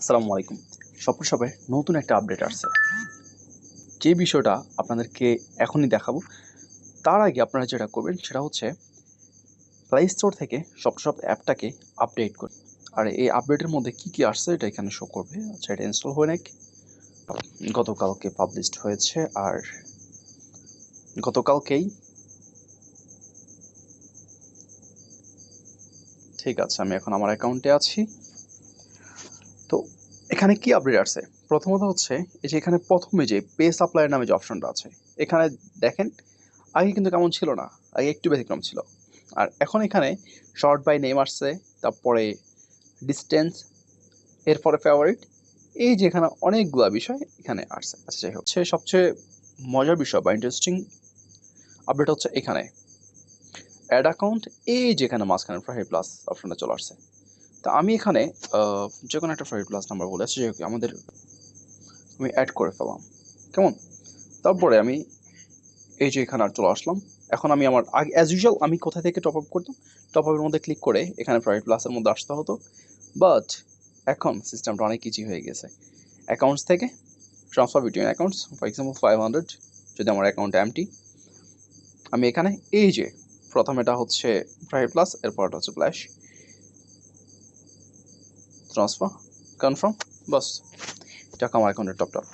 আসসালামু আলাইকুম। স্বপ্ন শপে নতুন একটা আপডেট আসছে। যে বিষয়টা আপনাদেরকে এখনই দেখাবো। তার আগে আপনারা যেটা করবেন সেটা হচ্ছে প্লে স্টোর থেকে স্বপ্নশপ অ্যাপটাকে আপডেট করুন। আর এই আপডেটের মধ্যে কি আসছে এটা এখানে শো করবে। আচ্ছা, এটা ইনস্টল হয়ে নাকি গতকালকে পাবলিশড হয়েছে। আর গতকালকেই ঠিক আছে, আমি এখন আমার অ্যাকাউন্টে আছি। তো এখানে কি আপডেট আসছে? প্রথমত হচ্ছে এই যে এখানে প্রথমে যে পে সাপ্লায়ার নামে যে অপশনটা আছে, এখানে দেখেন আগে কিন্তু কেমন ছিল না, আগে একটু ব্যতিক্রম ছিল। আর এখন এখানে শর্ট বাই নেম আসছে, তারপরে ডিস্টেন্স, এরপরে ফেভারিট, এই যে এখানে অনেকগুলা বিষয় এখানে আসছে। আচ্ছা, যাই হোক, সবচেয়ে মজার বিষয় বা ইন্টারেস্টিং আপডেট হচ্ছে এখানে অ্যাড অ্যাকাউন্ট, এই যেখানে মাঝখানে ফ্রাই প্লাস অপশনটা চলে আসছে। তা আমি এখানে যে কোনো একটা ফ্রাই প্লাস নাম্বার বলে আছে, যে আমাদের আমি অ্যাড করে ফেলাম, কেমন? তারপরে আমি এই যে এখানে আর চলে আসলাম। এখন আমি আমার আগে অ্যাজ ইউজুয়াল আমি কোথা থেকে টপ আপ করতাম, টপ আপের মধ্যে ক্লিক করে এখানে প্রাইভেট প্লাসের মধ্যে আসতে হতো। বাট এখন সিস্টেমটা অনেক ইজি হয়ে গেছে। অ্যাকাউন্টস থেকে transfer between accounts, for example 500, যদি আমার অ্যাকাউন্ট এমটি, আমি এখানে এই যে প্রথম এটা হচ্ছে প্রাইভেট প্লাস, এরপরটা হচ্ছে ফ্ল্যাশ, ট্রান্সফার, কনফার্ম, বাস, টাকা আমার অ্যাকাউন্টে টপ টপ।